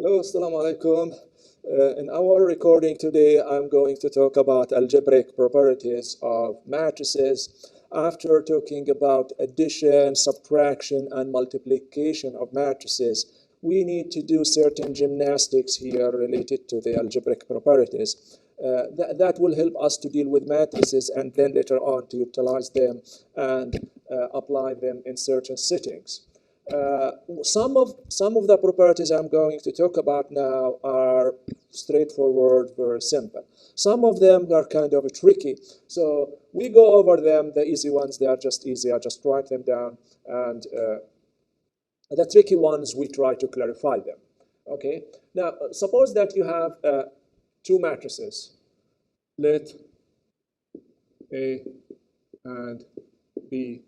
Hello, assalamu alaikum. In our recording today, I'm going to talk about algebraic properties of matrices. After talking about addition, subtraction, and multiplication of matrices, we need to do certain gymnastics here related to the algebraic properties. That will help us to deal with matrices and then later on to utilize them and apply them in certain settings. Some of the properties I'm going to talk about now are straightforward, very simple. Some of them are kind of tricky, so we go over them. The easy ones, they are just easy. I just write them down, and the tricky ones, we try to clarify them. Okay. Now, suppose that you have two matrices. Let A and B.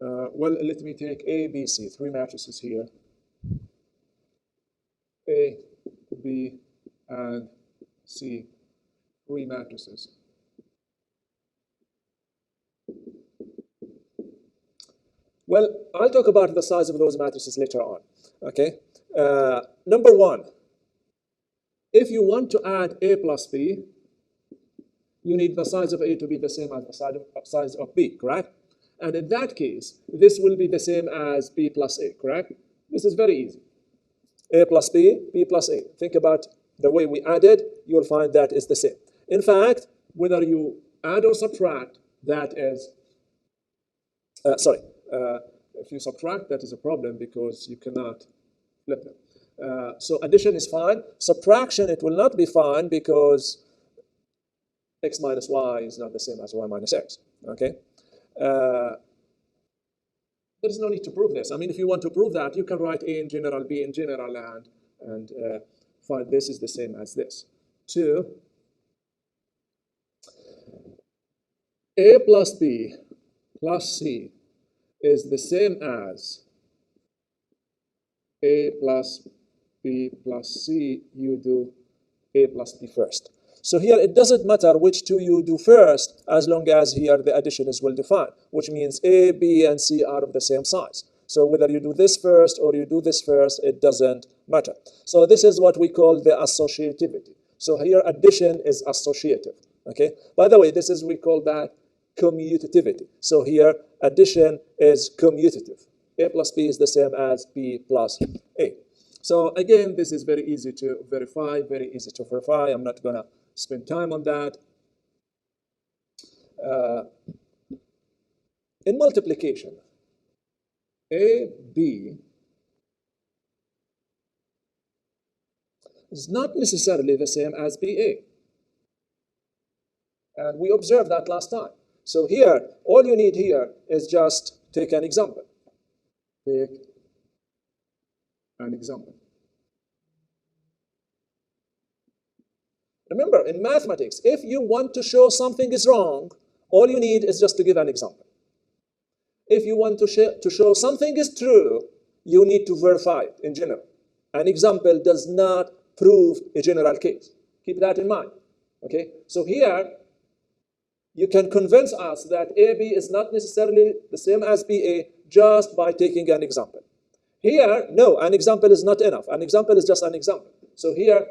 Well, let me take A, B, C, three matrices here. A, B, and C, three matrices. Well, I'll talk about the size of those matrices later on. Okay. Number one, if you want to add A plus B, you need the size of A to be the same as the size of B, correct? And in that case, this will be the same as B plus A, correct? This is very easy. A plus B, B plus A. Think about the way we added, you'll find that is the same. In fact, whether you add or subtract, that is, if you subtract, that is a problem because you cannot flip them. So addition is fine. Subtraction, it will not be fine because x minus y is not the same as y minus x, okay? There's no need to prove this. I mean, if you want to prove that, you can write A in general, B in general, and find this is the same as this. 2, A plus B plus C is the same as A plus B plus C. You do A plus B first. So here it doesn't matter which two you do first, as long as here the addition is well defined, which means A, B, and C are of the same size. So whether you do this first or you do this first, it doesn't matter. So this is what we call the associativity. So here addition is associative. Okay. By the way, this is, we call that commutativity. So here addition is commutative. A plus B is the same as B plus A. So again, this is very easy to verify, very easy to verify. I'm not gonna spend time on that. In multiplication, AB is not necessarily the same as BA. And we observed that last time. So here, all you need here is just take an example. Take an example. Remember, in mathematics, if you want to show something is wrong, all you need is just to give an example. If you want to show something is true, you need to verify it in general. An example does not prove a general case. Keep that in mind. Okay? So here, you can convince us that AB is not necessarily the same as BA just by taking an example. Here, no, an example is not enough. An example is just an example. So here,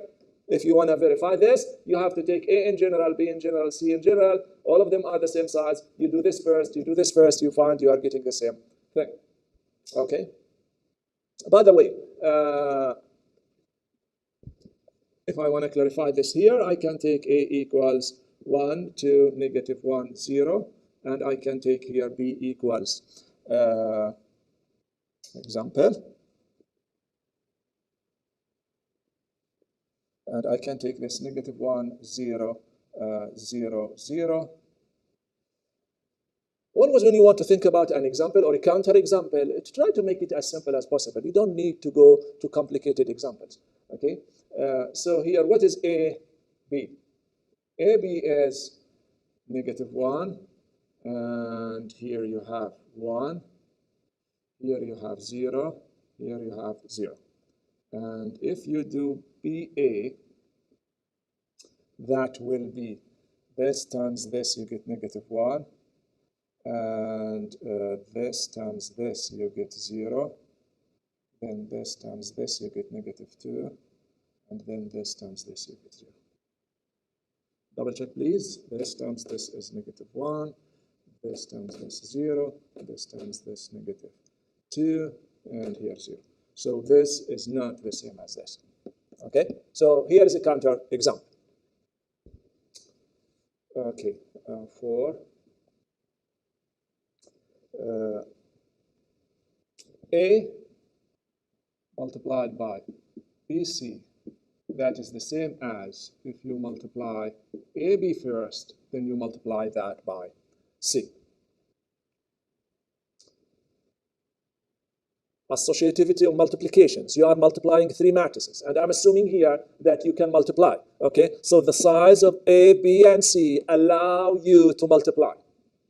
if you want to verify this, you have to take A in general, B in general, C in general. All of them are the same size. You do this first, you do this first, you find you are getting the same thing. Okay? By the way, if I want to clarify this here, I can take A equals 1 to negative 1, 0. And I can take here B equals, example. And I can take this negative 1, 0, 0, 0. Always when you want to think about an example or a counterexample, try to make it as simple as possible. You don't need to go to complicated examples. Okay? So here, what is A, B? AB is negative 1. And here you have 1. Here you have 0. Here you have 0. And if you do BA, that will be this times this, you get negative 1. And this times this, you get 0. then this times this, you get -2, and then this times this, you get 0. Double check, please. This times this is -1, this times this 0, this times this -2, and here 0. So this is not the same as this. Okay, so here is a counter example. Okay, for A multiplied by BC, that is the same as if you multiply AB first, then you multiply that by C. Associativity of multiplications. You are multiplying 3 matrices, and I'm assuming here that you can multiply. Okay, so the size of A, B, and C allow you to multiply.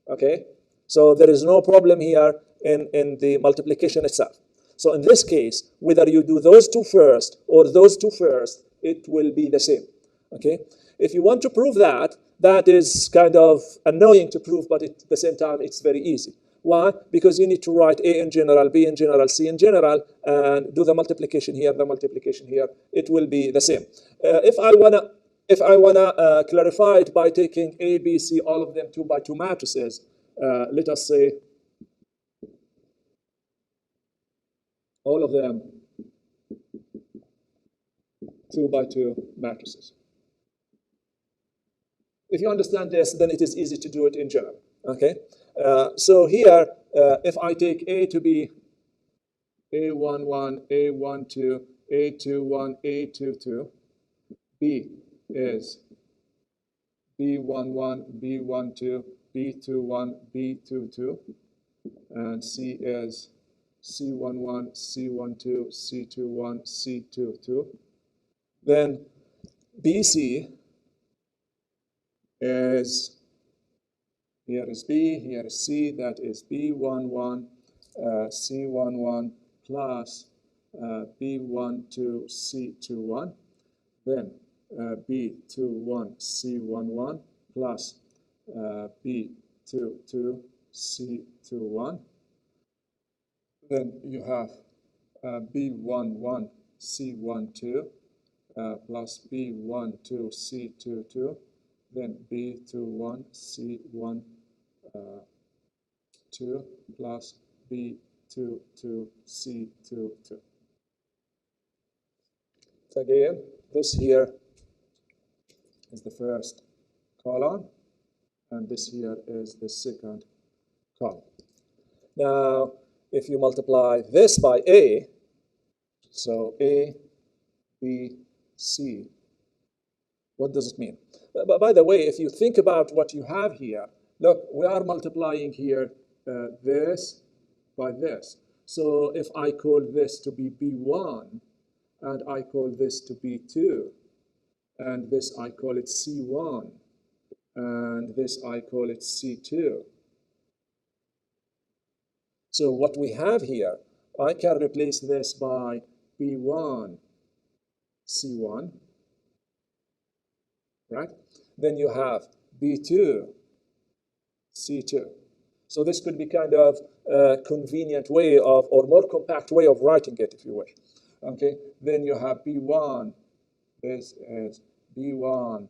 Okay, so there is no problem here in the multiplication itself. So in this case, whether you do those two first or those two first, it will be the same. Okay, if you want to prove that, that is kind of annoying to prove, but at the same time, it's very easy. Why? Because you need to write A in general, B in general, C in general, and do the multiplication here, the multiplication here. It will be the same. If I wanna clarify it by taking A, B, C, all of them 2 by 2 matrices, let us say all of them 2 by 2 matrices. If you understand this, then it is easy to do it in general. Okay. So here, if I take A to be A11, A12, A21, A22, B is B11, B12, B21, B22, and C is C11, C12, C21, C22. Then BC is, here is B, here is C, that is B11, C11 plus B12, C21, then B21, C11 plus B22, C21. Then you have B11, C12 plus B12, C22, then B21, C12 plus B22, C22. So again, this here is the first column, and this here is the second column. Now, if you multiply this by A, so A, B, C, what does it mean? But by the way, if you think about what you have here, look, we are multiplying here this by this. So if I call this to be B1, and I call this to be 2, and this I call it C1, and this I call it C2. So what we have here, I can replace this by B1, C1, right? Then you have B2, C2. So this could be kind of a convenient way of, or more compact way of writing it, if you wish. Okay, then you have B1, this is B1,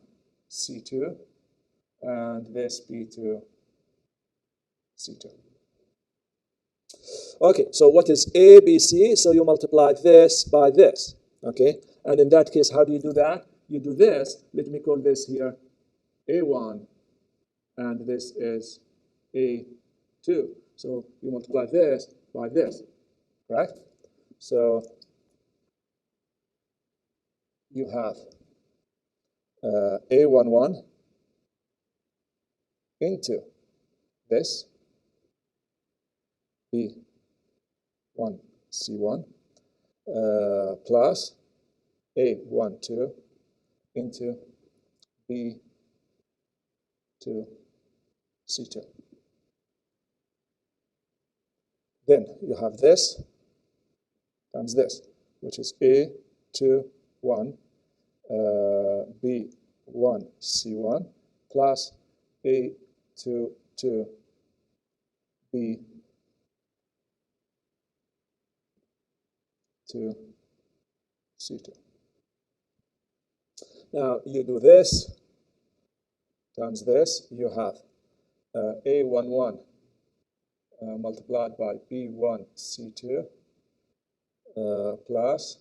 C2, and this B2, C2. Okay, so what is A, B, C? So you multiply this by this, okay? And in that case, how do you do that? You do this, let me call this here A1, and this is A2. So you multiply this by this, right? So you have A11 into this B1, C1 plus A12 into B2, C2. Then you have this times this, which is A21 B1, C1 plus A22 B2, to C2. Now you do this times this, you have A11 multiplied by B1 C2 plus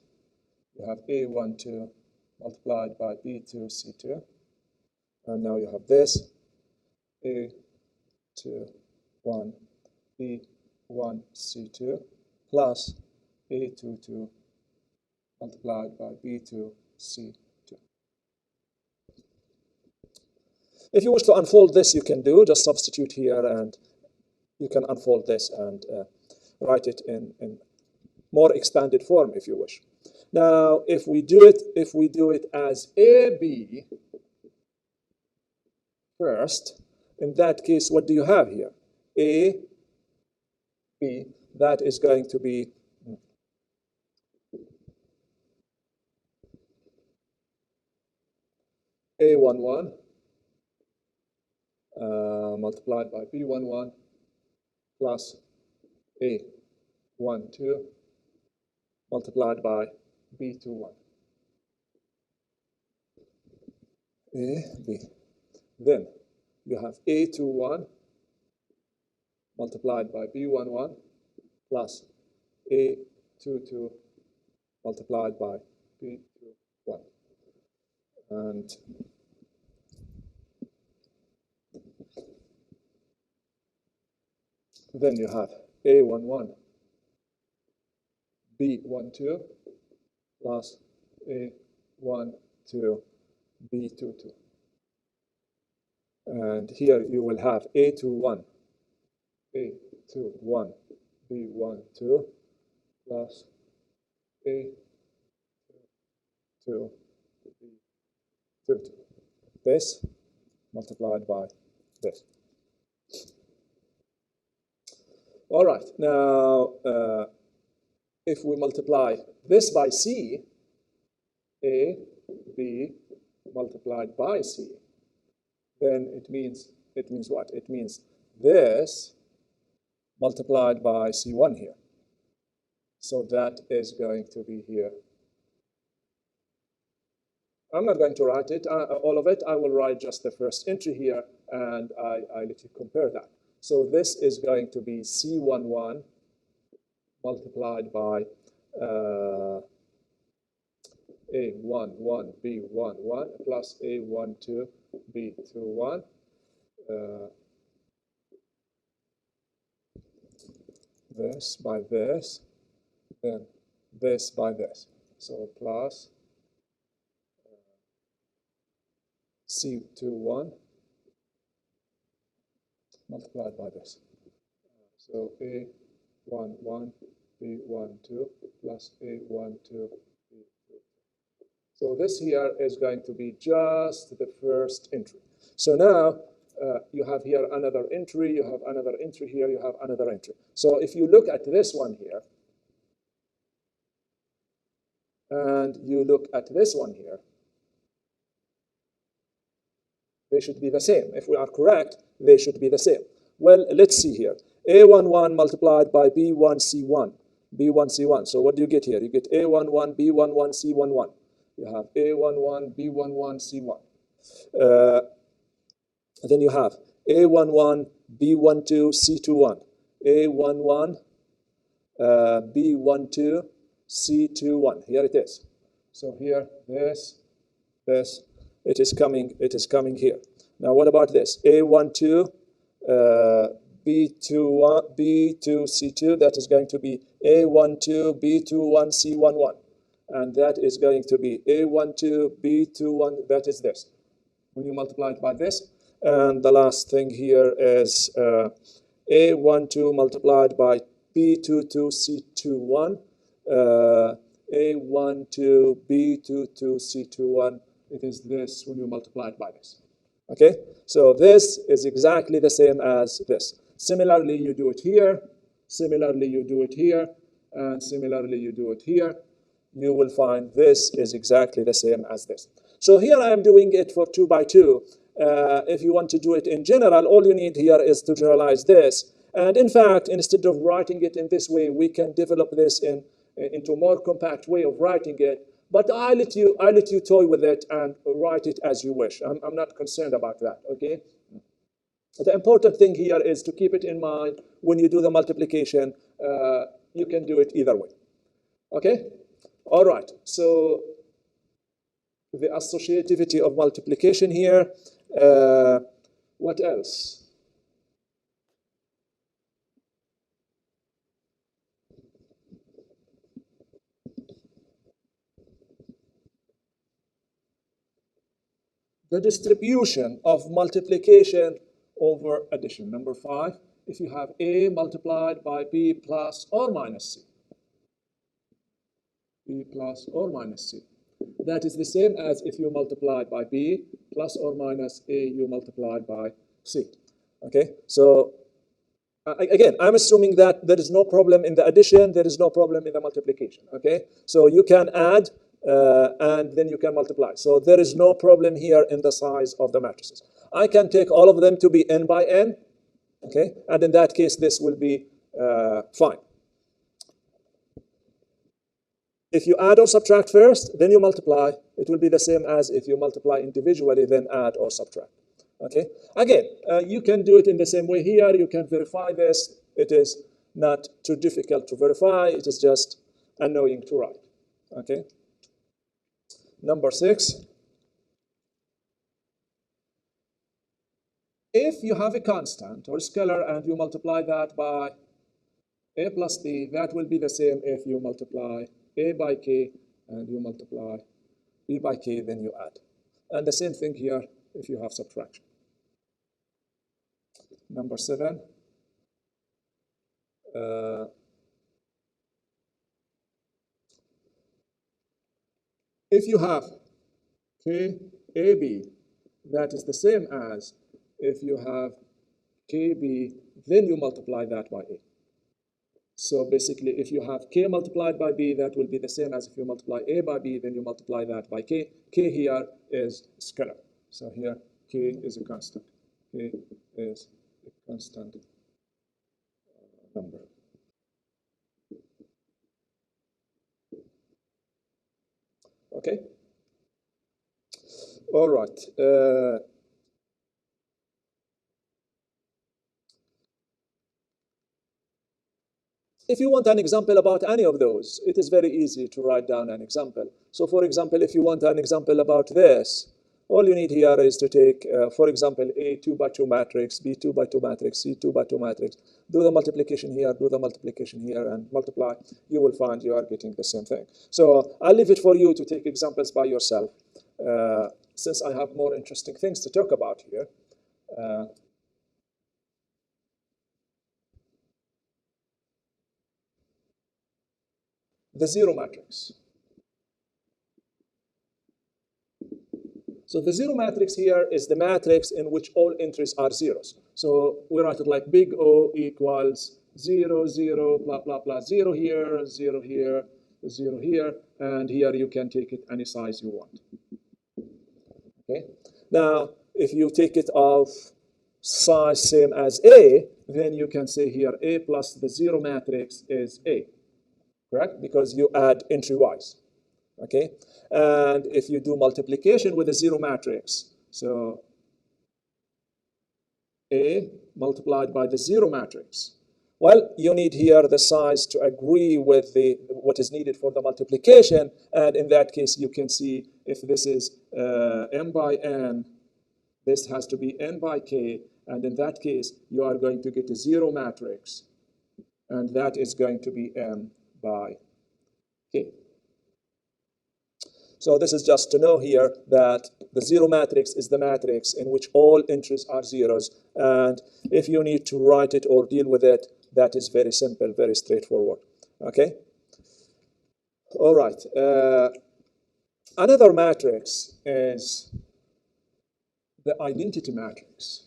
you have A12 multiplied by B2 C2, and now you have this A21 B1 C2 plus A22 multiplied by B2 C2. If you wish to unfold this, you can do, just substitute here and you can unfold this and write it in more expanded form if you wish. Now, if we do it as AB first, in that case, what do you have here? A, B, that is going to be A11 multiplied by B11 plus A12 multiplied by B21. A, B. Then you have A21 multiplied by B11 plus A22 multiplied by B21. And then you have A11 B12 plus A12 B22. And here you will have A21 B12 plus A22 B22. This multiplied by this. All right, now if we multiply this by C, A, B multiplied by C, then it means what? It means this multiplied by C1 here. So that is going to be here. I'm not going to write it, all of it. I will write just the first entry here, and I let you compare that. So this is going to be C11 multiplied by A11 B11 plus A12 B21. This by this, then this by this. So plus C21 multiplied by this. So A11 B12 plus A12 B12. So this here is going to be just the first entry. So now you have here another entry, you have another entry here, you have another entry. So if you look at this one here, and you look at this one here, they should be the same. If we are correct, they should be the same. Well, let's see here. A11 multiplied by B1C1, B1C1. So what do you get here? You get A11, B11, C11. You have A11, B11, C1. Then you have A11, B12, C21. A11, B12, C21. Here it is. So here, this, it is coming here. Now what about this? A12, B21, B2, C2. That is going to be A12, B21, C11. And that is going to be A12, B21. That is this. When you multiply it by this. And the last thing here is A12 multiplied by B22, C21. A12, B22, C21. It is this when you multiply it by this. Okay? So this is exactly the same as this. Similarly, you do it here. Similarly, you do it here. And similarly, you do it here. You will find this is exactly the same as this. So here I am doing it for 2 by 2. If you want to do it in general, all you need here is to generalize this. And in fact, instead of writing it in this way, we can develop this in into a more compact way of writing it. But I let you toy with it and write it as you wish. I'm not concerned about that, okay? The important thing here is to keep it in mind when you do the multiplication. You can do it either way, okay? All right, so the associativity of multiplication here. What else? The distribution of multiplication over addition. Number 5, if you have A multiplied by B plus or minus C. B plus or minus C. That is the same as if you multiplied by B plus or minus A, you multiplied by C. Okay, so again, I'm assuming that there is no problem in the addition, there is no problem in the multiplication. Okay, so you can add and then you can multiply. So there is no problem here in the size of the matrices. I can take all of them to be n by n, okay, and in that case, this will be fine. If you add or subtract first, then you multiply, it will be the same as if you multiply individually, then add or subtract. Okay. Again, you can do it in the same way here. You can verify this. It is not too difficult to verify. It is just annoying to write. Okay. Number 6. If you have a constant or scalar and you multiply that by a plus b, that will be the same if you multiply a by k and you multiply b by k, then you add. And the same thing here if you have subtraction. Number 7. If you have KAB, that is the same as if you have KB, then you multiply that by A. So basically, if you have K multiplied by B, that will be the same as if you multiply A by B, then you multiply that by K. K here is scalar. So here, K is a constant. K is a constant number. Okay. All right. If you want an example about any of those, it is very easy to write down an example. So for example, if you want an example about this, all you need here is to take, for example, a 2 by 2 matrix, b 2 by 2 matrix, c 2 by 2 matrix, do the multiplication here, do the multiplication here, and multiply. You will find you are getting the same thing. So I'll leave it for you to take examples by yourself, since I have more interesting things to talk about here. The zero matrix. So the zero matrix here is the matrix in which all entries are zeros. So we write it like big O equals 0, 0, blah, blah, blah, 0 here, 0 here, 0 here, and here you can take it any size you want. Okay. Now, if you take it of size same as A, then you can say here A plus the zero matrix is A. Correct? Because you add entry-wise, okay? And if you do multiplication with a zero matrix, so A multiplied by the zero matrix, well, you need here the size to agree with what is needed for the multiplication, and in that case, you can see if this is m by n, this has to be n by k, and in that case, you are going to get a zero matrix, and that is going to be m by k. So this is just to know here that the zero matrix is the matrix in which all entries are zeros. And if you need to write it or deal with it, that is very simple, very straightforward. Okay? All right. Another matrix is the identity matrix.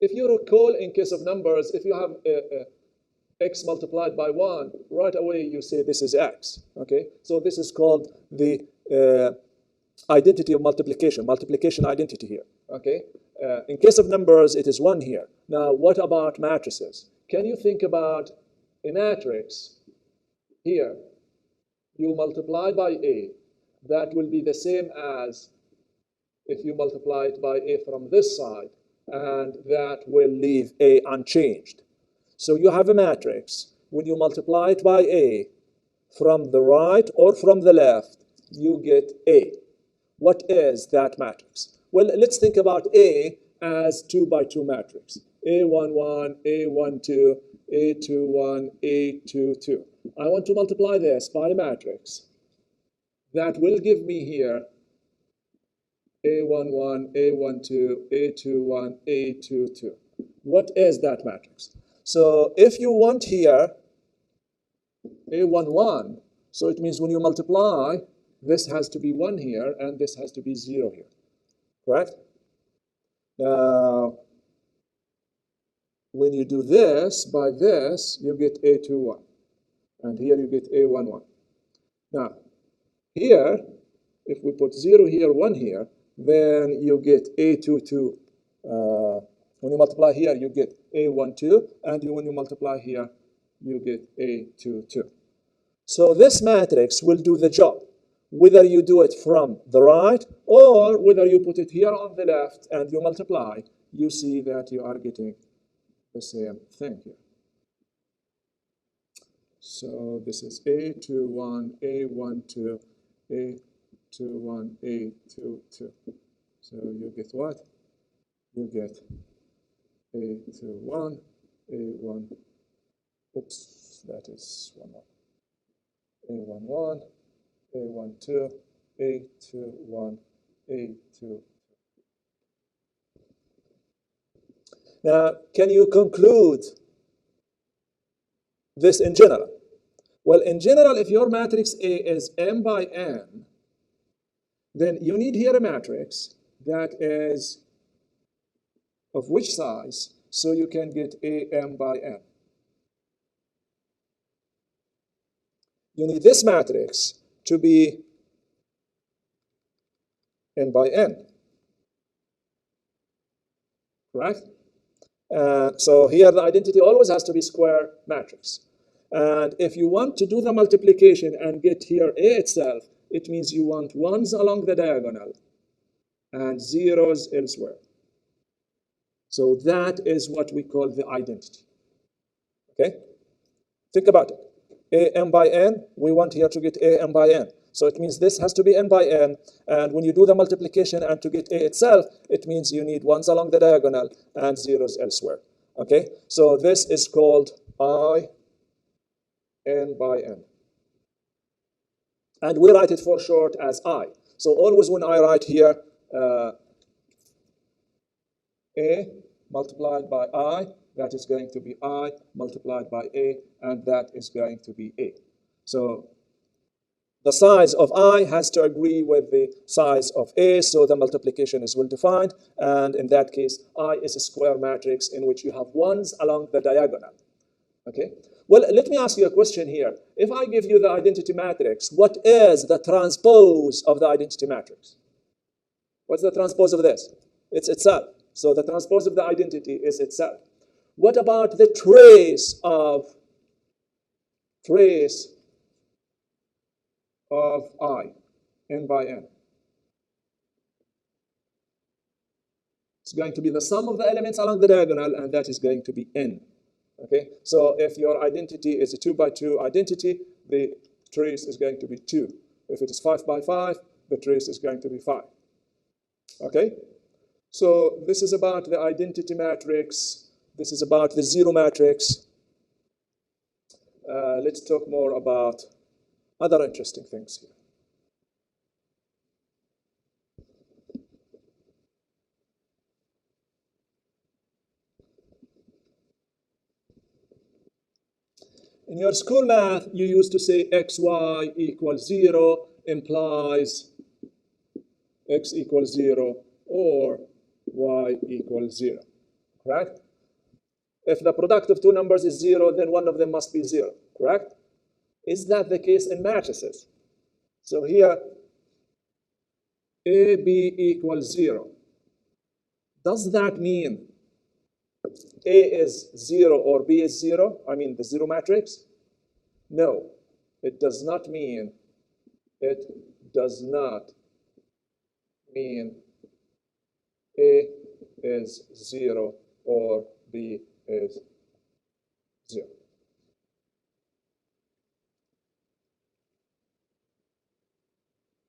If you recall, in case of numbers, if you have x multiplied by 1, right away you say this is x, okay? So this is called the identity of multiplication identity here, okay? In case of numbers, it is 1 here. Now, what about matrices? Can you think about a matrix here? You multiply by A. That will be the same as if you multiply it by A from this side, and that will leave A unchanged. So you have a matrix. When you multiply it by A from the right or from the left, you get A. What is that matrix? Well, let's think about A as 2 by 2 matrix. A11, A12, A21, A22. I want to multiply this by a matrix. That will give me here A11, A12, A21, A22. What is that matrix? So if you want here A11, so it means when you multiply, this has to be 1 here, and this has to be 0 here, correct? Now, when you do this by this, you get A21, and here you get A11. Now, here, if we put 0 here, 1 here, then you get A22. When you multiply here, you get A12, and when you multiply here, you get A22. So this matrix will do the job, whether you do it from the right or whether you put it here on the left and you multiply, you see that you are getting the same thing here. So this is A21, A12, A21, A22. So you get what? You get A21, A1, oops, that is 1 more. A11, A12, A21, A2. Now, can you conclude this in general? Well, in general, if your matrix A is m by n, then you need here a matrix that is of which size, so you can get A m by n. You need this matrix to be n by n, correct? So here the identity always has to be square matrix. And if you want to do the multiplication and get here A itself, it means you want ones along the diagonal and zeros elsewhere. So that is what we call the identity. Okay? Think about it. A m by n, we want here to get A m by n. So it means this has to be n by n. And when you do the multiplication and to get A itself, it means you need ones along the diagonal and zeros elsewhere. Okay? So this is called I n by n. And we write it for short as I. So always when I write here A multiplied by I, that is going to be I multiplied by A, and that is going to be A. So the size of I has to agree with the size of A, so the multiplication is well defined, and in that case, I is a square matrix in which you have ones along the diagonal. Okay? Well, let me ask you a question here. If I give you the identity matrix, what is the transpose of the identity matrix? What's the transpose of this? It's itself. So the transpose of the identity is itself. What about the trace of I, n by n? It's going to be the sum of the elements along the diagonal, and that is going to be n. Okay, so if your identity is a 2 by 2 identity, the trace is going to be 2. If it is 5 by 5, the trace is going to be 5. Okay, so this is about the identity matrix. This is about the zero matrix. Let's talk more about other interesting things here. In your school math, you used to say xy equals 0 implies x equals 0 or y equals 0, correct? If the product of two numbers is 0, then one of them must be 0, correct? Is that the case in matrices? So here, AB equals 0. Does that mean A is 0 or B is 0, I mean the zero matrix? No, it does not mean, A is 0 or B is 0.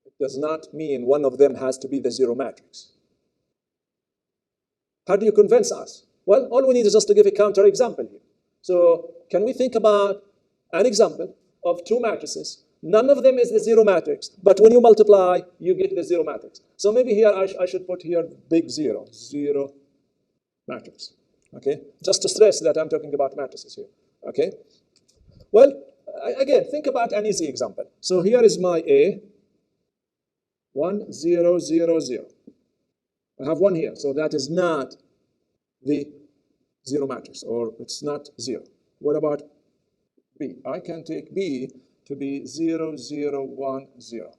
It does not mean one of them has to be the zero matrix. How do you convince us? Well, all we need is just to give a counterexample here. So can we think about an example of two matrices? None of them is the zero matrix, but when you multiply, you get the zero matrix. So maybe here I should put here big zero matrix. Okay, just to stress that I'm talking about matrices here. Okay, well, again, think about an easy example. So here is my A, 1, 0, 0, 0. I have 1 here, so that is not the zero matrix, or it's not 0. What about B? I can take B to be 0, 0, 1, 0.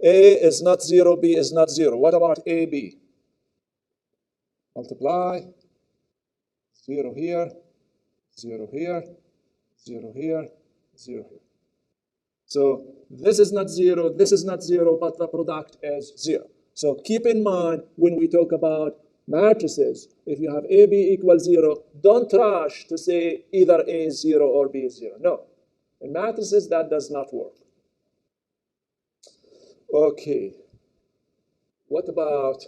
A is not 0, B is not 0. What about AB? Multiply, 0 here, 0 here, 0 here, 0 here. So this is not 0, this is not 0, but the product is 0. So keep in mind when we talk about matrices, if you have AB equals 0, don't rush to say either A is 0 or B is 0. No. In matrices, that does not work. Okay. What about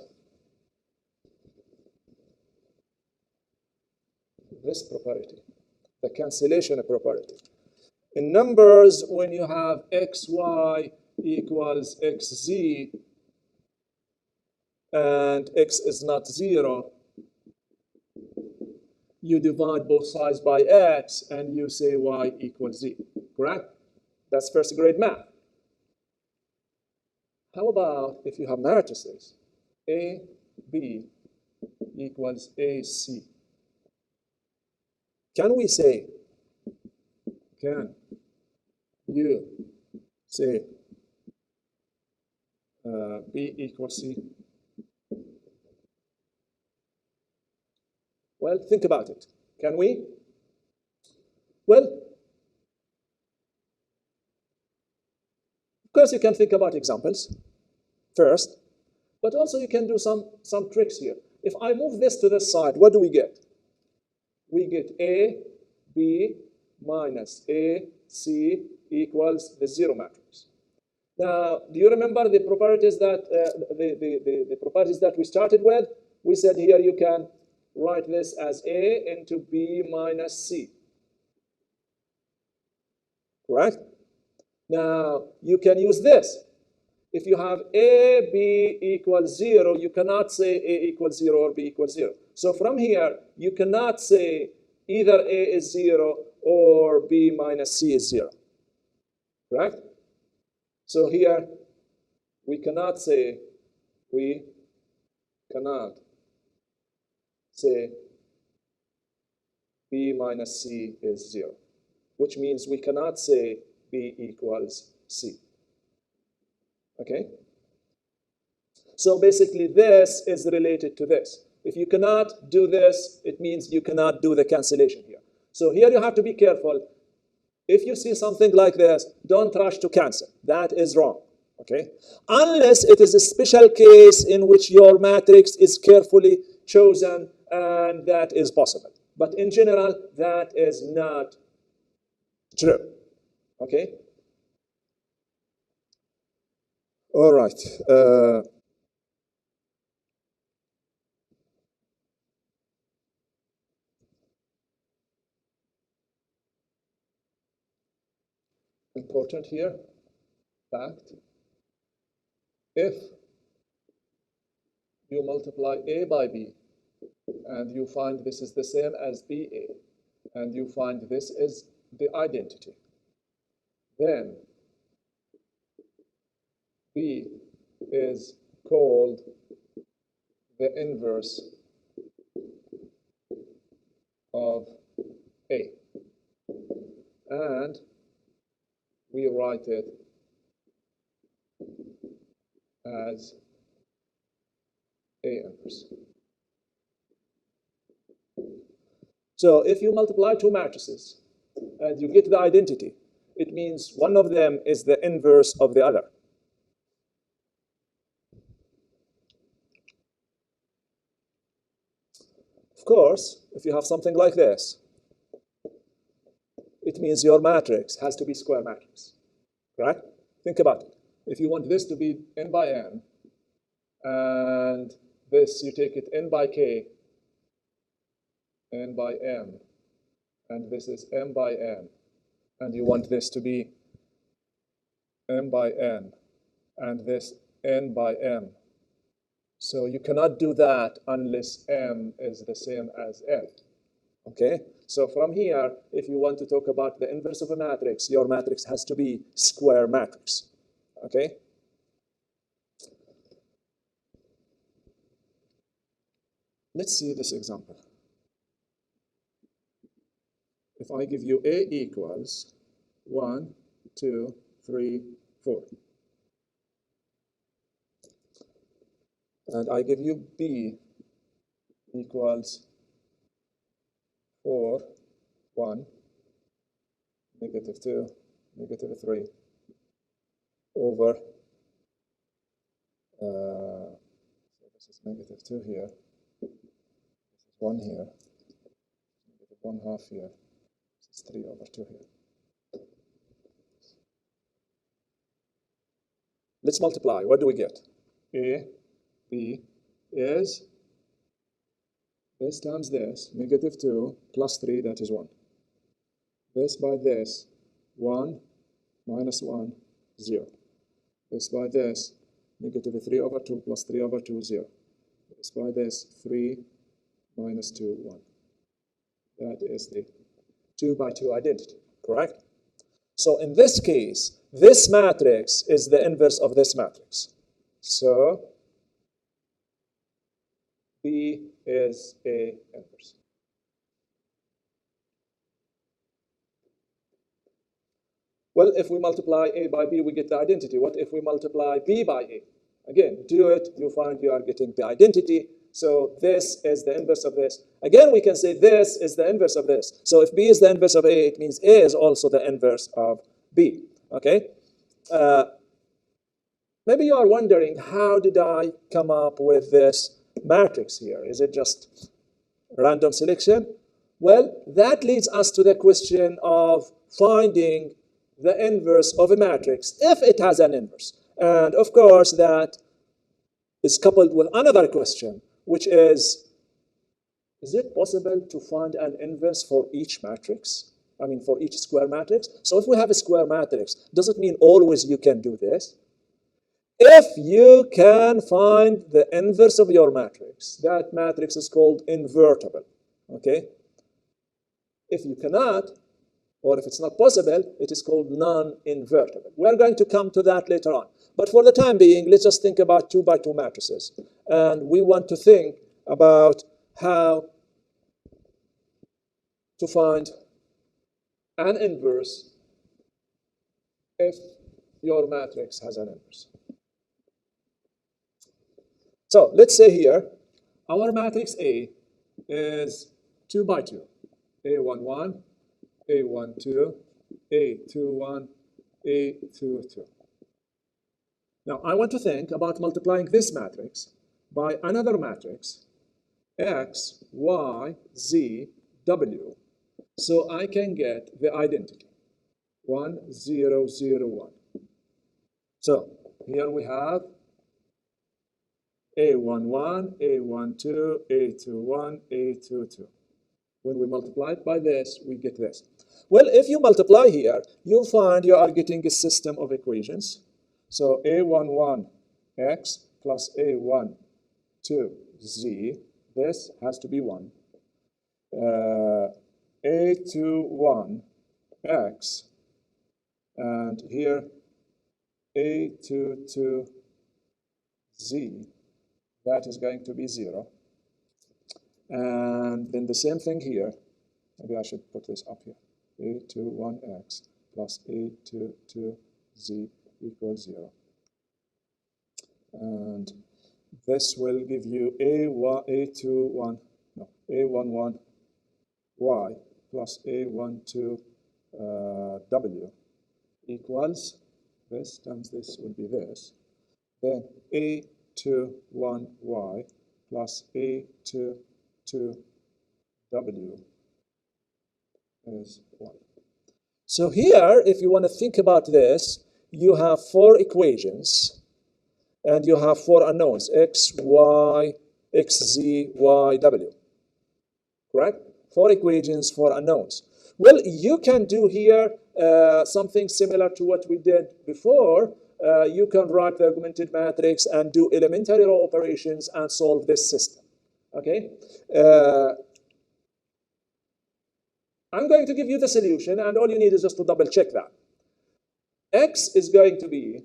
this property, the cancellation property? In numbers, when you have xy equals xz, and x is not 0, you divide both sides by x, and you say y equals z, correct? That's first grade math. How about if you have matrices? A, B equals AC. Can you say B equals C? Well, think about it. Can we? Well, of course you can think about examples first, but also you can do some tricks here. If I move this to this side, what do we get? We get A, B minus A, C equals the zero matrix. Now, do you remember the properties that the properties that we started with? We said here you can write this as A into B minus C. Correct? Now, you can use this. If you have A, B equals 0, you cannot say A equals 0 or B equals 0. So from here, you cannot say either A is 0 or B minus C is 0. Correct? So here, we cannot say B minus C is 0, which means we cannot say B equals C. Okay? So basically, this is related to this. If you cannot do this, it means you cannot do the cancellation here. So here you have to be careful. If you see something like this, don't rush to cancel. That is wrong. Okay? Unless it is a special case in which your matrix is carefully chosen, and that is possible. But in general, that is not true. Okay? All right. Important here, fact. If you multiply A by B, and you find this is the same as BA, and you find this is the identity, then B is called the inverse of A. And we write it as A inverse. So if you multiply two matrices and you get the identity, it means one of them is the inverse of the other. Of course, if you have something like this, it means your matrix has to be square matrix, right? Think about it. If you want this to be n by n, and this you take it n by k, n by m, and this is m by n, and you want this to be m by n, and this n by m. So you cannot do that unless m is the same as n. Okay? So from here, if you want to talk about the inverse of a matrix, your matrix has to be square matrix. Okay? Let's see this example. If I give you A equals 1, 2, 3, 4. And I give you B equals 4, 1, negative 2, negative 3, over, so this is negative 2 here, this is 1 here, negative 1/2 here, this is 3 over 2 here. Let's multiply. What do we get? A, B is this times this, negative 2 plus 3, that is 1. This by this, 1 minus 1, 0. This by this, negative 3 over 2 plus 3 over 2, 0. This by this, 3 minus 2, 1. That is the 2 by 2 identity, correct? So in this case, this matrix is the inverse of this matrix. So B is A inverse. Well, if we multiply A by B, we get the identity. What if we multiply B by A? Again, do it, you find you are getting the identity. So this is the inverse of this. Again, we can say this is the inverse of this. So if B is the inverse of A, it means A is also the inverse of B. Okay? Maybe you are wondering, how did I come up with this matrix here? Is it just random selection? Well, that leads us to the question of finding the inverse of a matrix if it has an inverse. And of course, that is coupled with another question, which is it possible to find an inverse for each matrix? I mean, for each square matrix? So if we have a square matrix, does it mean always you can do this? If you can find the inverse of your matrix, that matrix is called invertible, okay? If you cannot, or if it's not possible, it is called non-invertible. We're going to come to that later on. But for the time being, let's just think about 2 by 2 matrices. And we want to think about how to find an inverse if your matrix has an inverse. So let's say here, our matrix A is 2 by 2. A11, A12, A21, A22. Now, I want to think about multiplying this matrix by another matrix, X, Y, Z, W, so I can get the identity, 1, 0, 0, 1. So here we have A11, A12, A21, A22. When we multiply it by this, we get this. Well, if you multiply here, you'll find you are getting a system of equations. So A11x plus A12z, this has to be 1. A21x, and here A22z, that is going to be 0. And then the same thing here. Maybe I should put this up here. A21x plus A22z equals 0. And this will give you A11 y plus a12 w equals this times this will be this. Then a21y plus a22w is 1. So here, if you want to think about this, you have 4 equations, and you have 4 unknowns, x, y, x, z, y, w. Correct? 4 equations, 4 unknowns. Well, you can do here something similar to what we did before. You can write the augmented matrix and do elementary row operations and solve this system. Okay? I'm going to give you the solution, and all you need is just to double check that. X is going to be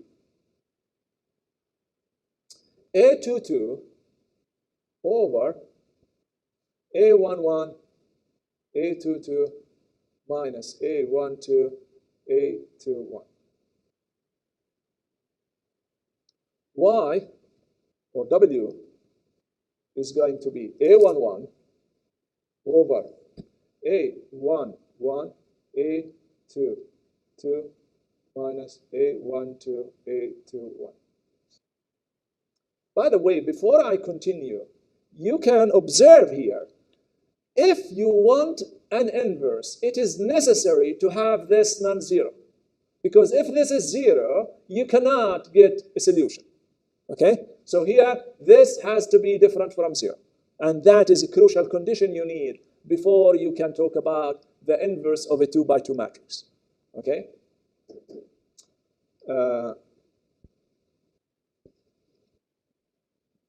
a22 over a11 a22 minus a12 a21. Y, or W, is going to be a11 over a11 a22 minus a12 a21. By the way, before I continue, you can observe here, if you want an inverse, it is necessary to have this non-zero. Because if this is 0, you cannot get a solution. Okay? So here, this has to be different from 0. And that is a crucial condition you need before you can talk about the inverse of a 2 by 2 matrix. Okay?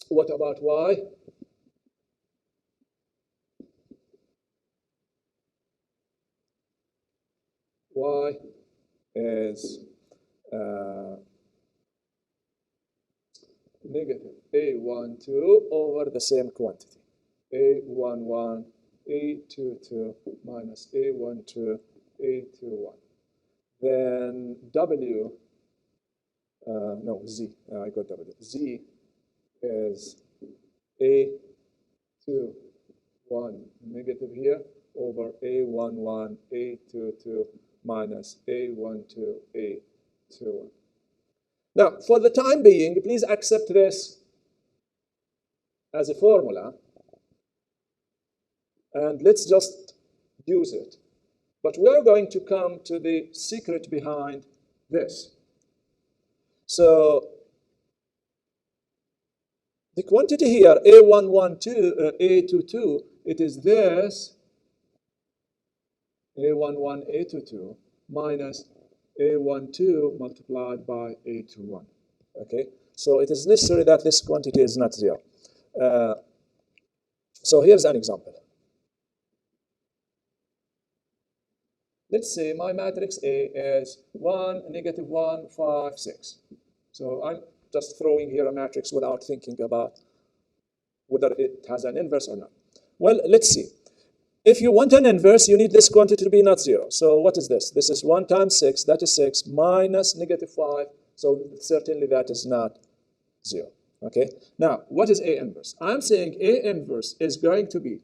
What about y? Y is negative a12 over the same quantity. a11, a22 minus a12, a21. Then w, no, z, I got w. Z is a21 negative here over a11, a22 minus a12, a21. Now, for the time being, please accept this as a formula, and let's just use it. But we're going to come to the secret behind this. So the quantity here, a11, a22, it is this, a11, a22, minus a12 multiplied by a21. Okay? So it is necessary that this quantity is not 0. So here's an example. Let's say my matrix A is 1, negative 1, 5, 6. So I'm just throwing here a matrix without thinking about whether it has an inverse or not. Well, let's see. If you want an inverse, you need this quantity to be not 0. So what is this? This is 1 times 6, that is 6, minus negative 5. So certainly that is not 0. Okay? Now, what is A inverse? I'm saying A inverse is going to be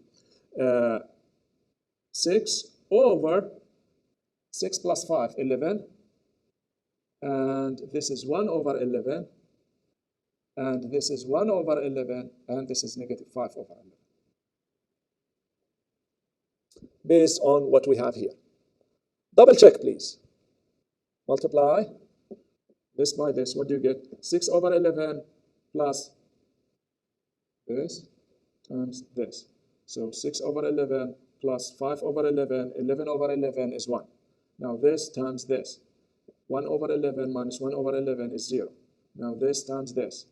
6 over 6 plus 5, 11. And this is 1 over 11. And this is 1 over 11. And this is negative 5 over 11. Based on what we have here. Double check, please. Multiply this by this. What do you get? 6 over 11 plus this times this. So 6 over 11 plus 5 over 11. 11 over 11 is 1. Now this times this. 1 over 11 minus 1 over 11 is 0. Now this times this.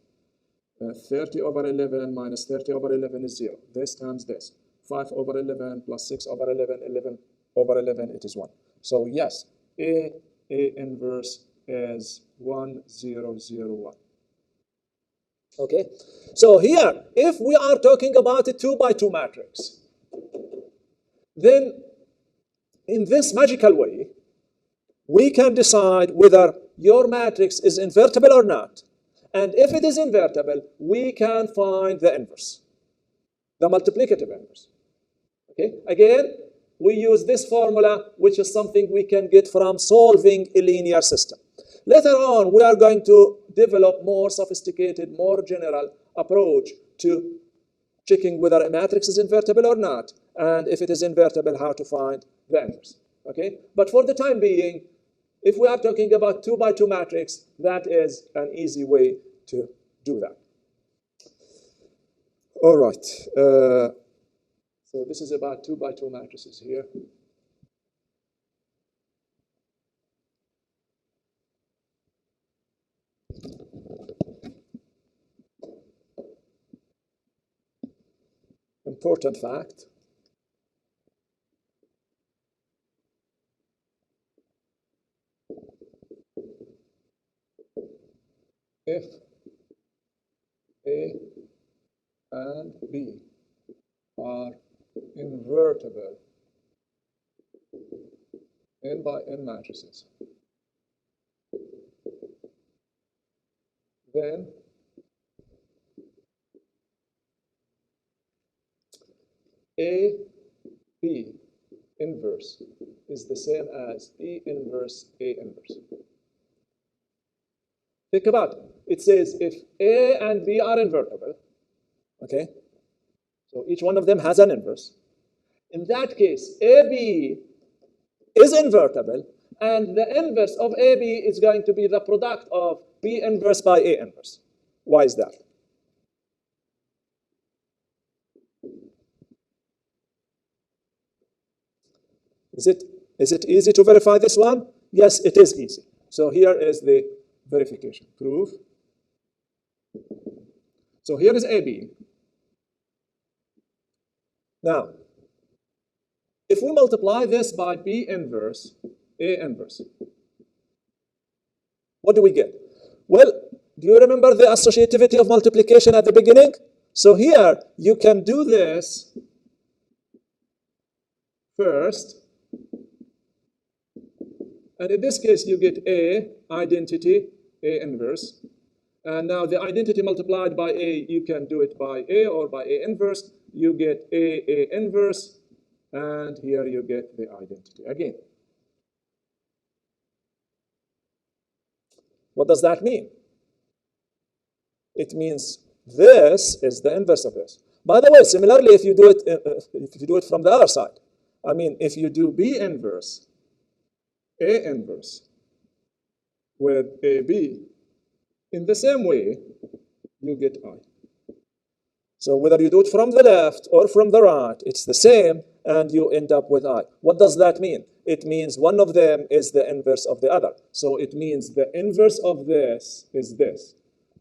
30 over 11 minus 30 over 11 is 0. This times this. 5 over 11 plus 6 over 11, 11 over 11, it is 1. So yes, A inverse is 1, 0, 0, 1. Okay? So here, if we are talking about a 2 by 2 matrix, then in this magical way, we can decide whether your matrix is invertible or not. And if it is invertible, we can find the inverse, the multiplicative inverse. Okay? Again, we use this formula, which is something we can get from solving a linear system. Later on, we are going to develop more sophisticated, more general approach to checking whether a matrix is invertible or not, and if it is invertible, how to find the inverse. Okay? But for the time being, if we are talking about 2 by 2 matrix, that is an easy way to do that. All right. So this is about 2 by 2 matrices here. Important fact. If A and B are invertible n by n matrices, then A B inverse is the same as B inverse A inverse. Think about it. It says if A and B are invertible, okay? So each one of them has an inverse. In that case, AB is invertible, and the inverse of AB is going to be the product of B inverse by A inverse. Why is that? Is it easy to verify this one? Yes, it is easy. So here is the verification proof. So here is AB. Now, if we multiply this by B inverse, A inverse, what do we get? Well, do you remember the associativity of multiplication at the beginning? So here, you can do this first. And in this case, you get A identity, A inverse. And now the identity multiplied by A, you can do it by A or by A inverse. You get A inverse. And here you get the identity again. What does that mean? It means this is the inverse of this. By the way, similarly, if you do it from the other side, I mean, if you do B inverse, A inverse with AB, in the same way, you get I. So whether you do it from the left or from the right, it's the same, and you end up with I. What does that mean? It means one of them is the inverse of the other. So it means the inverse of this is this.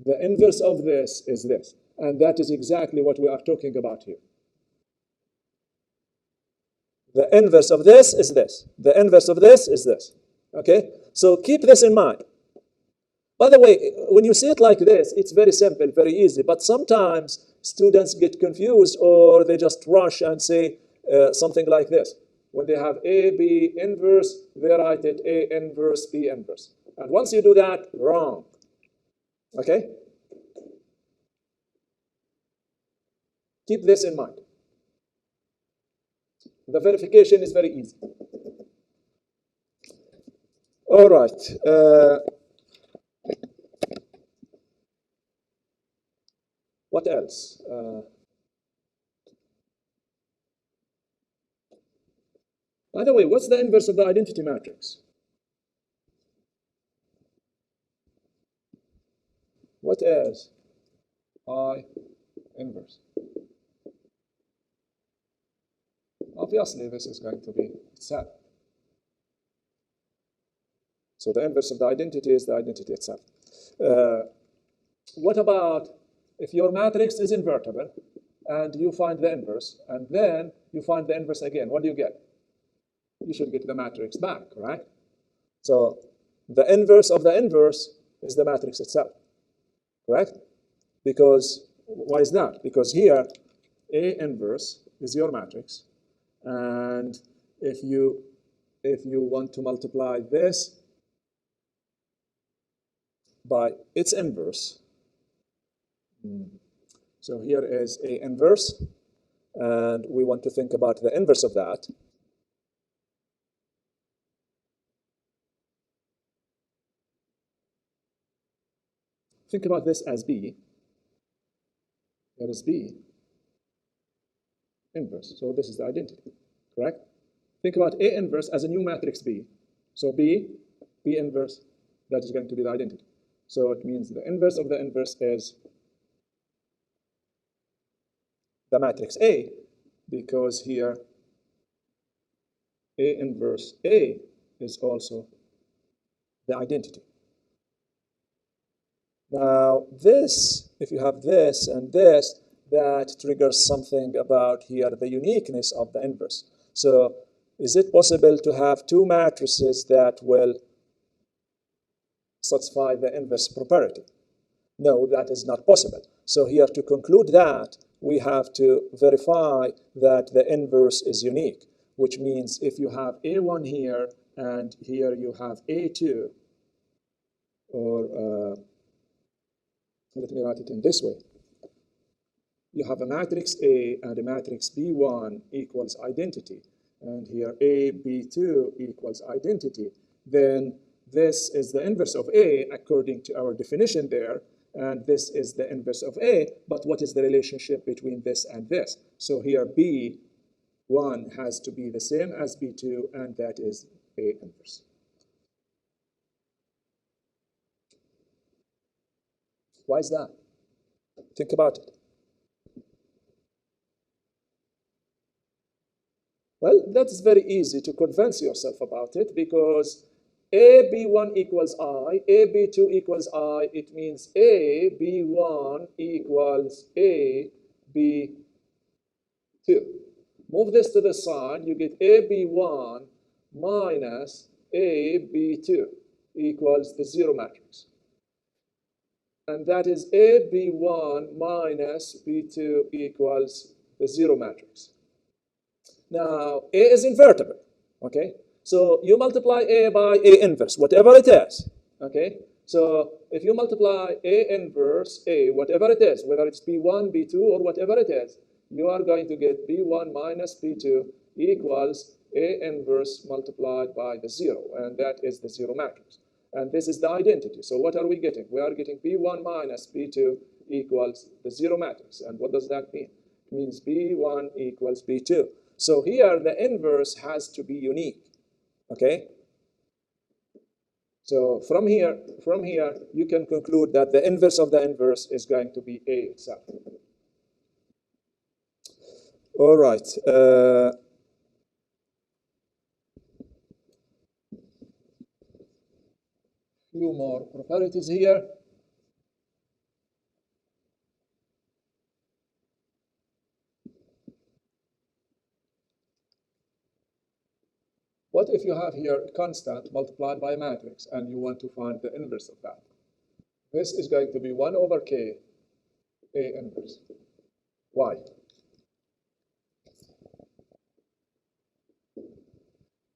The inverse of this is this. And that is exactly what we are talking about here. The inverse of this is this. The inverse of this is this. Okay? So keep this in mind. By the way, when you see it like this, it's very simple, very easy. But sometimes students get confused or they just rush and say something like this. When they have A, B inverse, they write it A inverse, B inverse. And once you do that, wrong. Okay? Keep this in mind. The verification is very easy. All right. What else? By the way, what's the inverse of the identity matrix? What is I inverse? Obviously, this is going to be itself. So the inverse of the identity is the identity itself. What about if your matrix is invertible and you find the inverse, and then you find the inverse again? What do you get? You should get the matrix back, right? So the inverse of the inverse is the matrix itself, correct? Because, why is that? Because here, A inverse is your matrix, and if you want to multiply this by its inverse, so here is A inverse, and we want to think about the inverse of that. think about this as B. There is B inverse. So this is the identity, correct? Think about A inverse as a new matrix B. So B inverse, that is going to be the identity. So it means the inverse of the inverse is the matrix A, because here A inverse A is also the identity. Now this, if you have this and this, that triggers something about here, the uniqueness of the inverse. So is it possible to have two matrices that will satisfy the inverse property? No, that is not possible. So here, to conclude that, we have to verify that the inverse is unique, which means if you have A1 here and here you have A2, or let me write it in this way. You have a matrix A and a matrix B1 equals identity, and here A, B2 equals identity, then this is the inverse of A according to our definition there, and this is the inverse of A, but what is the relationship between this and this? So here B1 has to be the same as B2, and that is A inverse. Why is that? Think about it. Well, that's very easy to convince yourself about it, because AB1 equals I, AB2 equals I, it means AB1 equals AB2. Move this to the side, you get AB1 minus AB2 equals the zero matrix. And that is AB1 minus B2 equals the zero matrix. Now, A is invertible, okay? So you multiply A by A inverse, whatever it is, okay? So if you multiply A inverse A, whatever it is, whether it's B1, B2, or whatever it is, you are going to get B1 minus B2 equals A inverse multiplied by the zero, and that is the zero matrix. And this is the identity. So what are we getting? We are getting B1 minus B2 equals the zero matrix. And what does that mean? It means B1 equals B2. So here the inverse has to be unique, okay? So from here, you can conclude that the inverse of the inverse is going to be A itself. All right. Few more properties here. What if you have here a constant multiplied by a matrix and you want to find the inverse of that? This is going to be 1 over k A inverse. Why?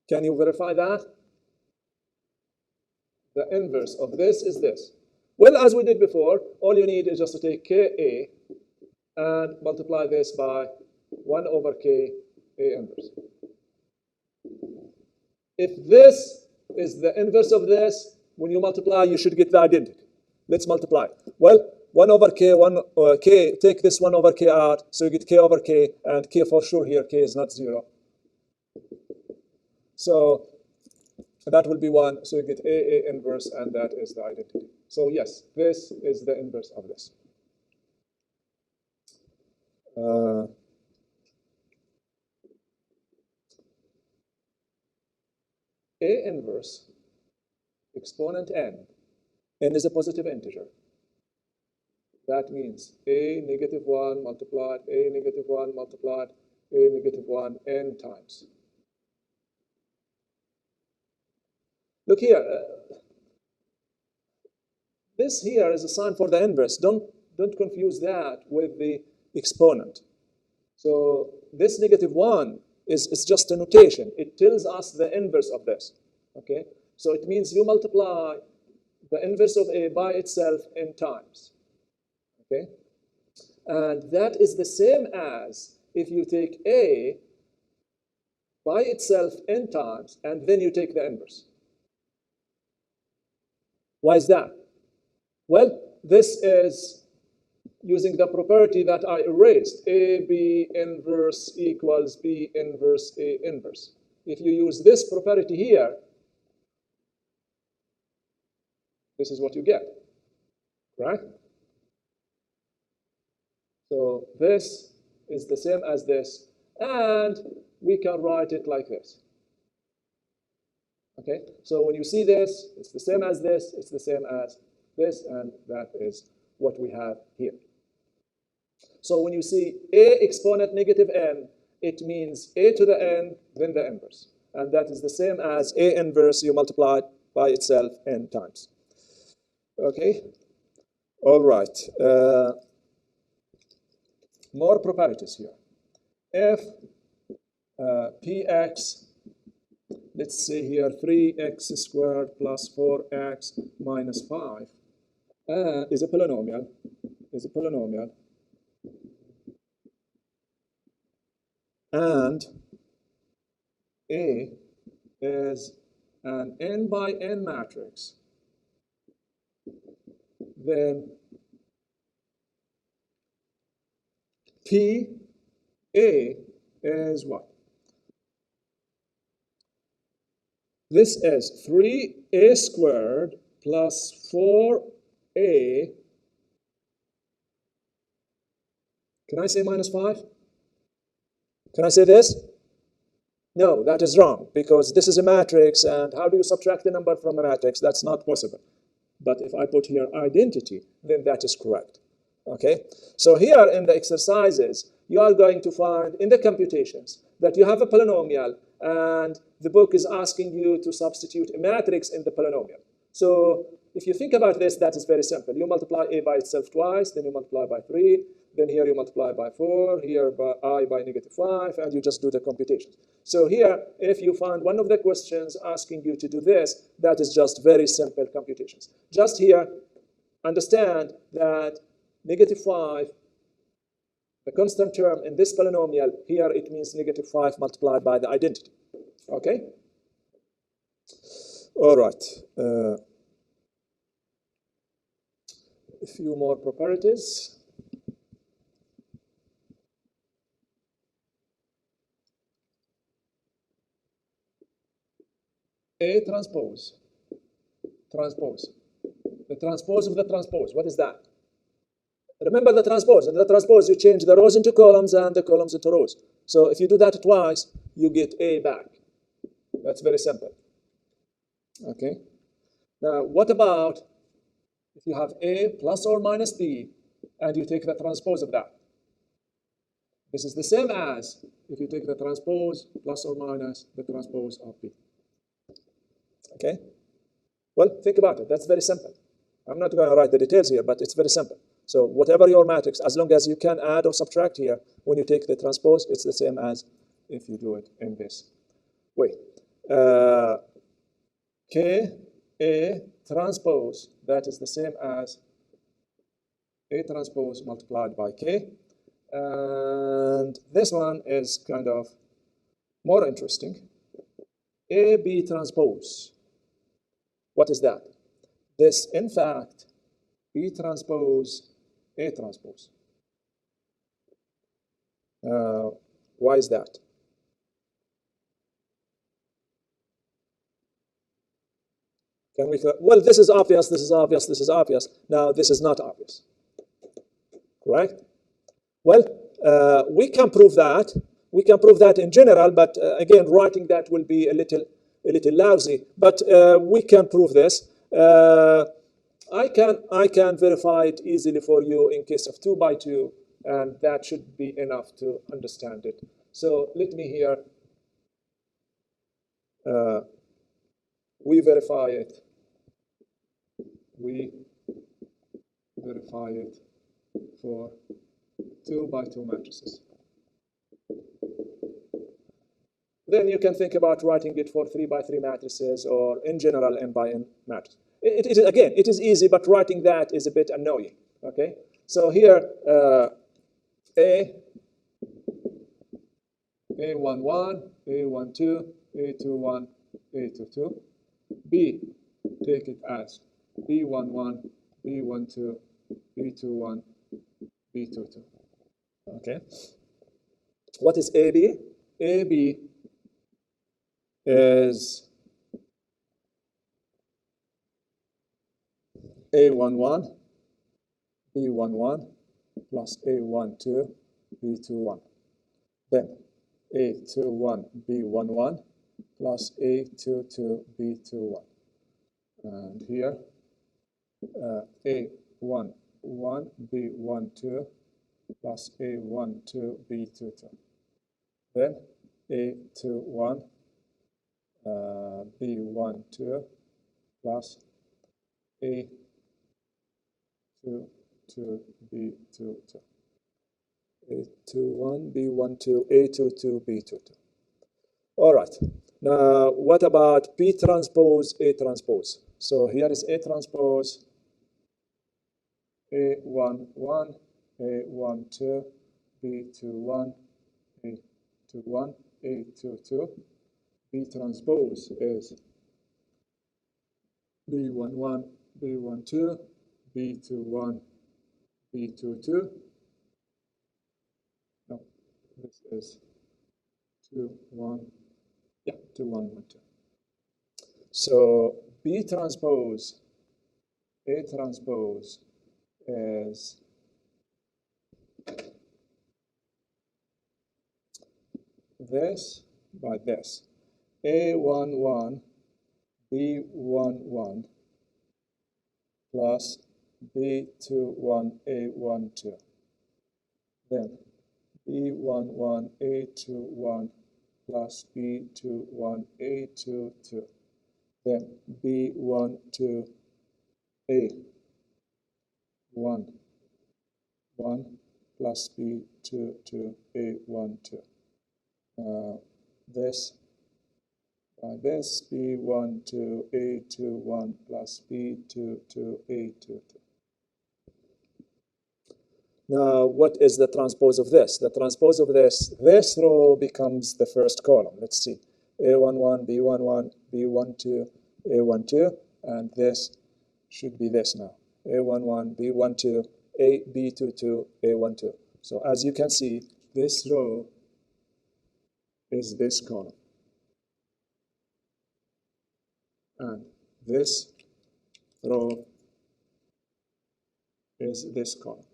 Can you verify that? The inverse of this is this. Well, as we did before, all you need is just to take Ka and multiply this by 1 over k A inverse. If this is the inverse of this, when you multiply, you should get the identity. Let's multiply. Well, 1 over k, k, take this 1 over k out, so you get k over k, and k for sure here, k is not 0. So that will be 1, so you get A inverse, and that is the identity. So yes, this is the inverse of this. A inverse, exponent n is a positive integer. That means A negative 1 multiplied, A negative 1 multiplied, A negative 1 n times. Look here. This here is a sign for the inverse. Don't confuse that with the exponent. So this negative 1 is just a notation. It tells us the inverse of this. Okay? So it means you multiply the inverse of A by itself n times. Okay? And that is the same as if you take A by itself n times, and then you take the inverse. Why is that? Well, this is using the property that I erased, A B inverse equals B inverse A inverse. If you use this property here, this is what you get, right? So this is the same as this, and we can write it like this. Okay, so when you see this, it's the same as this, it's the same as this, and that is what we have here. So when you see A exponent negative n, it means A to the n, then the inverse. And that is the same as A inverse you multiply by itself n times. Okay, all right. More properties here. If px, let's say here 3x squared plus 4x minus 5 is a polynomial, and A is an n by n matrix, then P A is what? This is 3a squared plus 4a. Can I say minus 5? Can I say this? No, that is wrong, because this is a matrix, and how do you subtract a number from a matrix? That's not possible. But if I put here identity, then that is correct. Okay? So here in the exercises, you are going to find in the computations that you have a polynomial, and the book is asking you to substitute a matrix in the polynomial. So if you think about this, that is very simple. You multiply a by itself twice, then you multiply by 3, then here you multiply by 4, here by I by negative 5, and you just do the computations. So here, if you find one of the questions asking you to do this, that is just very simple computations. Just here, understand that negative 5, the constant term in this polynomial, here it means negative 5 multiplied by the identity. Okay? All right. A few more properties. A transpose. Transpose. The transpose of the transpose. What is that? Remember the transpose. In the transpose, you change the rows into columns and the columns into rows. So if you do that twice, you get A back. That's very simple. Okay. Now, what about if you have A plus or minus B, and you take the transpose of that? This is the same as if you take the transpose plus or minus the transpose of B. Okay? Well, think about it. That's very simple. I'm not going to write the details here, but it's very simple. So whatever your matrix, as long as you can add or subtract here, when you take the transpose, it's the same as if you do it in this way. K, A transpose, that is the same as A transpose multiplied by K. And this one is kind of more interesting. A, B transpose. What is that? This, in fact, B transpose, A transpose. Why is that? Can we? Well, this is obvious, this is obvious, this is obvious. Now, this is not obvious. Correct? Well, we can prove that. We can prove that in general, but again, writing that will be a little lousy. But we can prove this. I can verify it easily for you in case of 2 by 2, and that should be enough to understand it. So let me here. We verify it. We verify it for 2 by 2 matrices. Then you can think about writing it for 3 by 3 matrices, or in general n by n matrix. Again, it is easy, but writing that is a bit annoying. Okay, so here A11, A12, A21, A22. B, take it as B11, B12, B21, B22. Okay. What is AB? AB is A11, B11 plus A12, B21. Then A21, B11 plus A22, B21. And here, A11, B12 plus A12, B22. Then A21, B12 plus A22, B22. A21, B12, A22, B22. All right. Now, what about B transpose, A transpose? So here is A transpose, A11, A12, B21, A21, A22. B transpose is B11, B12, B21, B22. No, this is 2, 1. Yeah, 2, 1, 1, 2. So B transpose, A transpose is this by this. A11, B11 plus B21, A12. Then B11, A21 plus B21, A22. Then B12, A11 plus B22, A12. This by this, B12, A21 plus B22, A22. Now, what is the transpose of this? The transpose of this row becomes the first column. Let's see. A11, B11, B12, A12, and this should be this now. A11, B12, B22, A12. So as you can see, this row is this column. And this row is this column.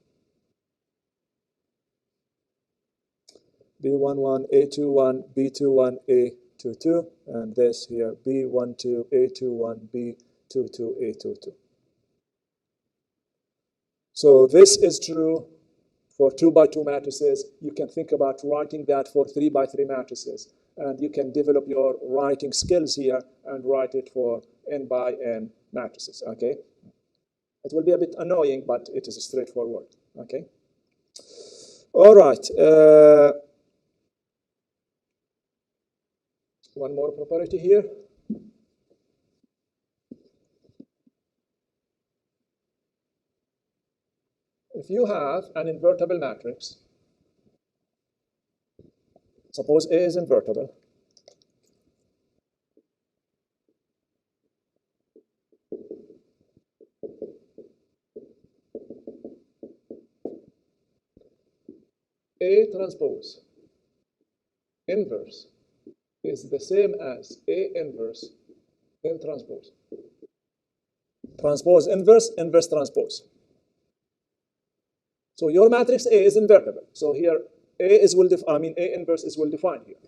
B11, A21, B21, A22, and this here, B12, A21, B22, A22. So this is true for 2 by 2 matrices. You can think about writing that for 3 by 3 matrices. And you can develop your writing skills here and write it for n by n matrices, okay? It will be a bit annoying, but it is straightforward, okay? All right. One more property here. If you have an invertible matrix, suppose A is invertible, A transpose inverse is the same as A inverse in transpose. Transpose inverse, inverse transpose. So your matrix A is invertible. So here A inverse is well defined here.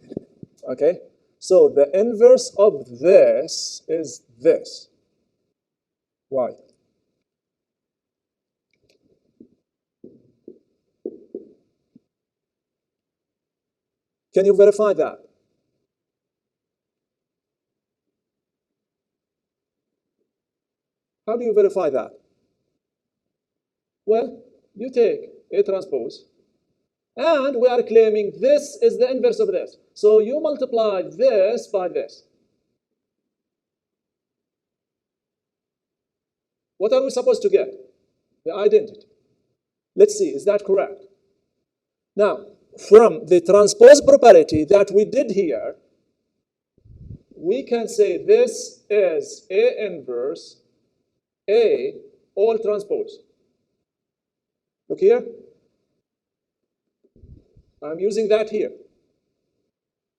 Okay? So the inverse of this is this. Why? Can you verify that? How do you verify that? Well, you take A transpose, and we are claiming this is the inverse of this. So you multiply this by this. What are we supposed to get? The identity. Let's see, is that correct? Now, from the transpose property that we did here, we can say this is A inverse A all transpose. Look here. I'm using that here.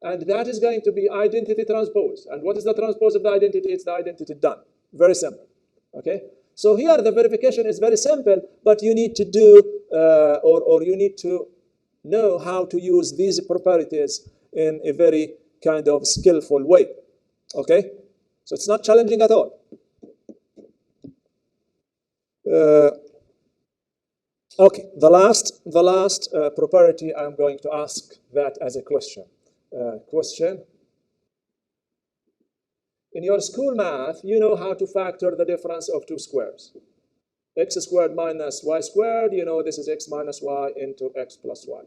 And that is going to be identity transpose. And what is the transpose of the identity? It's the identity done. Very simple. Okay? So here the verification is very simple, but you need to do, or you need to know how to use these properties in a very kind of skillful way. Okay? So it's not challenging at all. Okay, the last property, I'm going to ask that as a question. Question. In your school math, you know how to factor the difference of two squares. X squared minus y squared, you know this is x minus y into x plus y.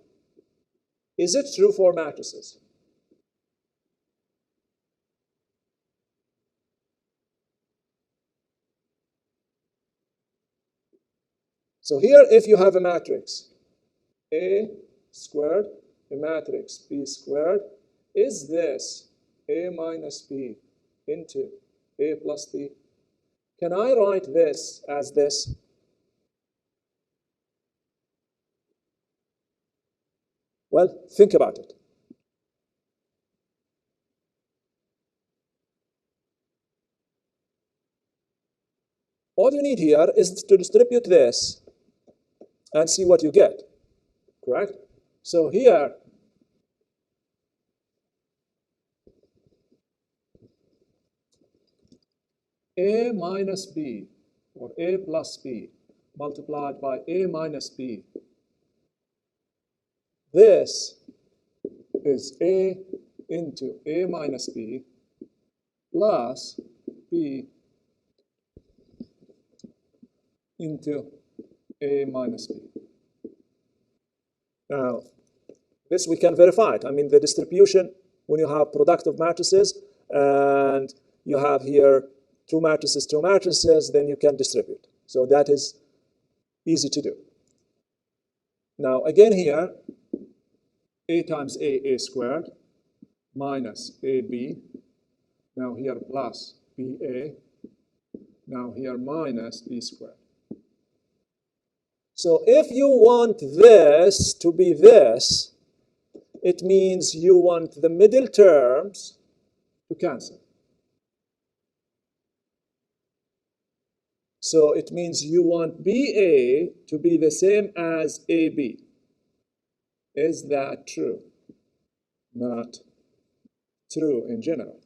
Is it true for matrices? So here, if you have a matrix, A squared, a matrix B squared, is this A minus B into A plus B? Can I write this as this? Well, think about it. All you need here is to distribute this and see what you get, correct? So here, A minus B, or A plus B, multiplied by A minus B. This is A into A minus B plus B into A minus B. Now, this we can verify it. I mean, the distribution, when you have product of matrices, and you have here two matrices, then you can distribute. So that is easy to do. Now, again here, A times A squared, minus AB. Now here plus BA. Now here minus B squared. So if you want this to be this, it means you want the middle terms to cancel. So it means you want BA to be the same as AB. Is that true? Not true in general.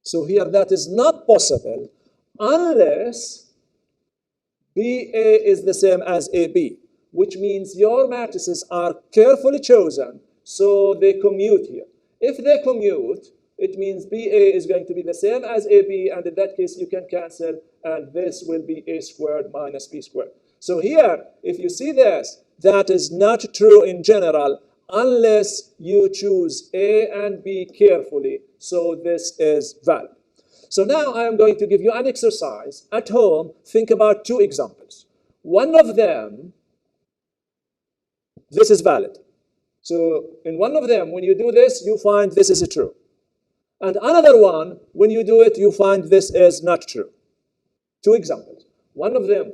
So here that is not possible unless BA is the same as AB, which means your matrices are carefully chosen so they commute here. If they commute, it means BA is going to be the same as AB, and in that case you can cancel, and this will be A squared minus B squared. So here, if you see this, that is not true in general unless you choose A and B carefully. So this is valid. So now I am going to give you an exercise at home. Think about two examples. One of them, this is valid. So in one of them, when you do this, you find this is true. And another one, when you do it, you find this is not true. Two examples. One of them,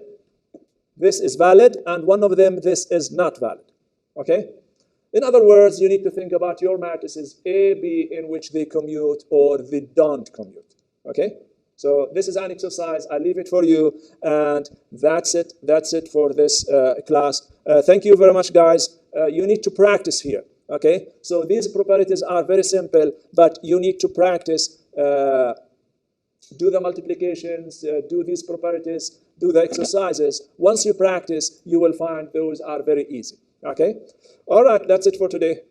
this is valid, and one of them, this is not valid. Okay? In other words, you need to think about your matrices A, B, in which they commute or they don't commute. Okay? So this is an exercise. I leave it for you, and that's it. That's it for this class. Thank you very much, guys. You need to practice here. Okay? So these properties are very simple, but you need to practice. Do the multiplications, do these properties, do the exercises. Once you practice, you will find those are very easy. Okay? All right, that's it for today.